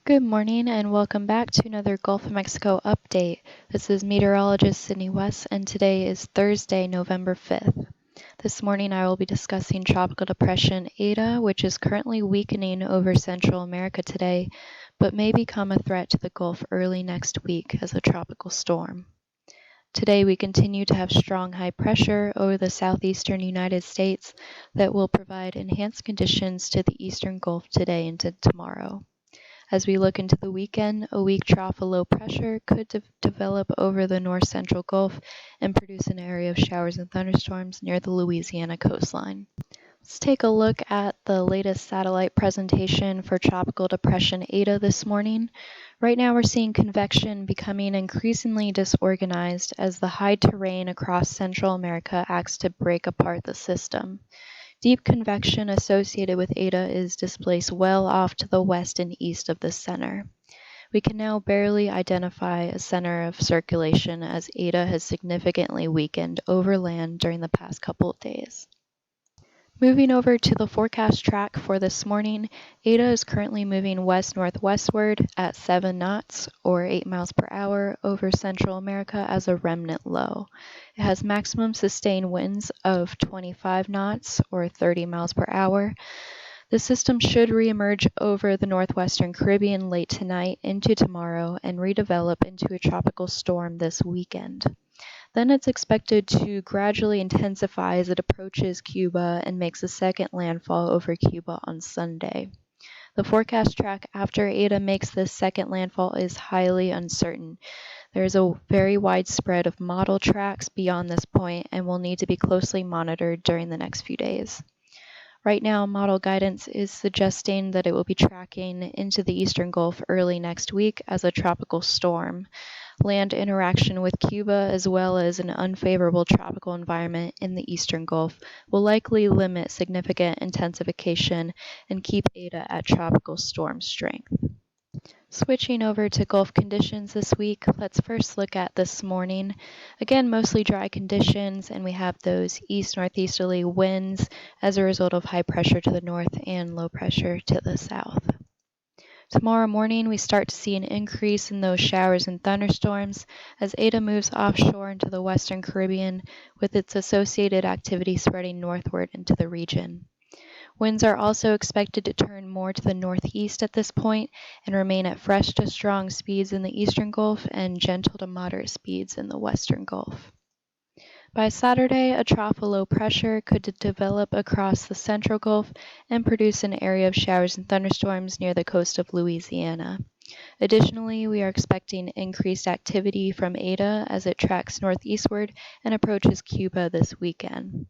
Good morning and welcome back to another Gulf of Mexico update. This is meteorologist Sydney West and today is Thursday, November 5th. This morning I will be discussing Tropical Depression Eta, which is currently weakening over Central America today, but may become a threat to the Gulf early next week as a tropical storm. Today we continue to have strong high pressure over the southeastern United States that will provide enhanced conditions to the eastern Gulf today into tomorrow. As we look into the weekend, a weak trough of low pressure could develop over the north-central Gulf and produce an area of showers and thunderstorms near the Louisiana coastline. Let's take a look at the latest satellite presentation for Tropical Depression Eta this morning. Right now we're seeing convection becoming increasingly disorganized as the high terrain across Central America acts to break apart the system. Deep convection associated with Eta is displaced well off to the west and east of the center. We can now barely identify a center of circulation as Eta has significantly weakened over land during the past couple of days. Moving over to the forecast track for this morning, Eta is currently moving west-northwestward at 7 knots or 8 miles per hour over Central America as a remnant low. It has maximum sustained winds of 25 knots or 30 miles per hour. The system should reemerge over the northwestern Caribbean late tonight into tomorrow and redevelop into a tropical storm this weekend. Then it's expected to gradually intensify as it approaches Cuba and makes a second landfall over Cuba on Sunday. The forecast track after Eta makes this second landfall is highly uncertain. There is a very wide spread of model tracks beyond this point and will need to be closely monitored during the next few days. Right now, model guidance is suggesting that it will be tracking into the eastern Gulf early next week as a tropical storm. Land interaction with Cuba, as well as an unfavorable tropical environment in the eastern Gulf, will likely limit significant intensification and keep Eta at tropical storm strength. Switching over to Gulf conditions this week, let's first look at this morning. Again, mostly dry conditions, and we have those east-northeasterly winds as a result of high pressure to the north and low pressure to the south. Tomorrow morning, we start to see an increase in those showers and thunderstorms as Eta moves offshore into the western Caribbean with its associated activity spreading northward into the region. Winds are also expected to turn more to the northeast at this point and remain at fresh to strong speeds in the eastern Gulf and gentle to moderate speeds in the western Gulf. By Saturday, a trough of low pressure could develop across the central Gulf and produce an area of showers and thunderstorms near the coast of Louisiana. Additionally, we are expecting increased activity from Eta as it tracks northeastward and approaches Cuba this weekend.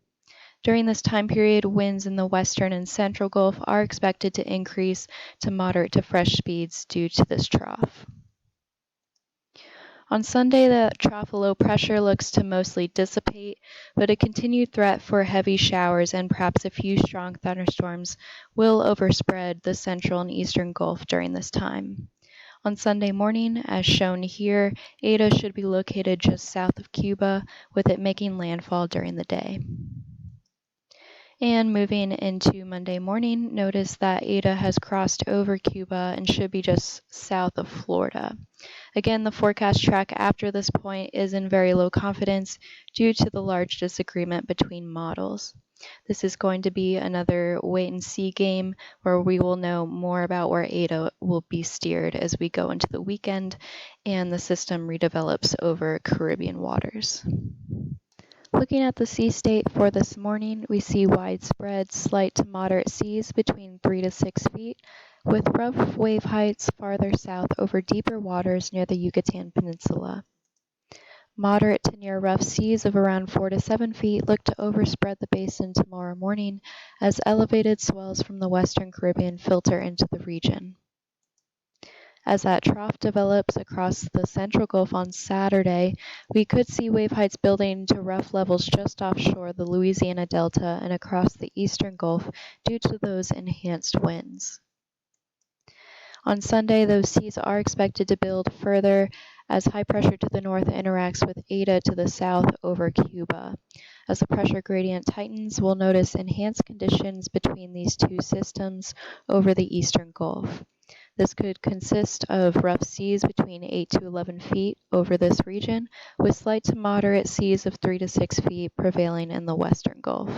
During this time period, winds in the western and central Gulf are expected to increase to moderate to fresh speeds due to this trough. On Sunday, the trough of low pressure looks to mostly dissipate, but a continued threat for heavy showers and perhaps a few strong thunderstorms will overspread the central and eastern Gulf during this time. On Sunday morning, as shown here, Eta should be located just south of Cuba, with it making landfall during the day. And moving into Monday morning, notice that Eta has crossed over Cuba and should be just south of Florida. Again, the forecast track after this point is in very low confidence due to the large disagreement between models. This is going to be another wait-and-see game where we will know more about where Eta will be steered as we go into the weekend and the system redevelops over Caribbean waters. Looking at the sea state for this morning, we see widespread slight to moderate seas between 3 to 6 feet, with rough wave heights farther south over deeper waters near the Yucatan Peninsula. Moderate to near rough seas of around 4 to 7 feet look to overspread the basin tomorrow morning as elevated swells from the western Caribbean filter into the region. As that trough develops across the central Gulf on Saturday, we could see wave heights building to rough levels just offshore the Louisiana Delta and across the eastern Gulf due to those enhanced winds. On Sunday, those seas are expected to build further as high pressure to the north interacts with Eta to the south over Cuba. As the pressure gradient tightens, we'll notice enhanced conditions between these two systems over the eastern Gulf. This could consist of rough seas between 8 to 11 feet over this region, with slight to moderate seas of 3 to 6 feet prevailing in the western Gulf.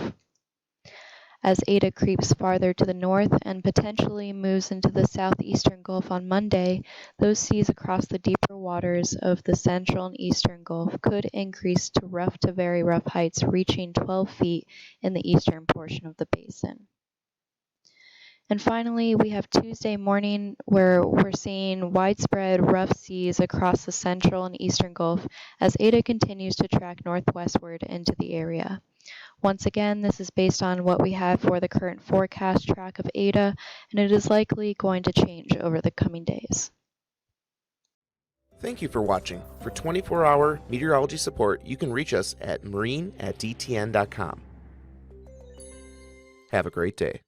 As Eta creeps farther to the north and potentially moves into the southeastern Gulf on Monday, those seas across the deeper waters of the central and eastern Gulf could increase to rough to very rough heights reaching 12 feet in the eastern portion of the basin. And finally, we have Tuesday morning where we're seeing widespread rough seas across the central and eastern Gulf as Eta continues to track northwestward into the area. Once again, this is based on what we have for the current forecast track of Eta, and it is likely going to change over the coming days. Thank you for watching. For 24-hour meteorology support, you can reach us at marine@dtn.com. Have a great day.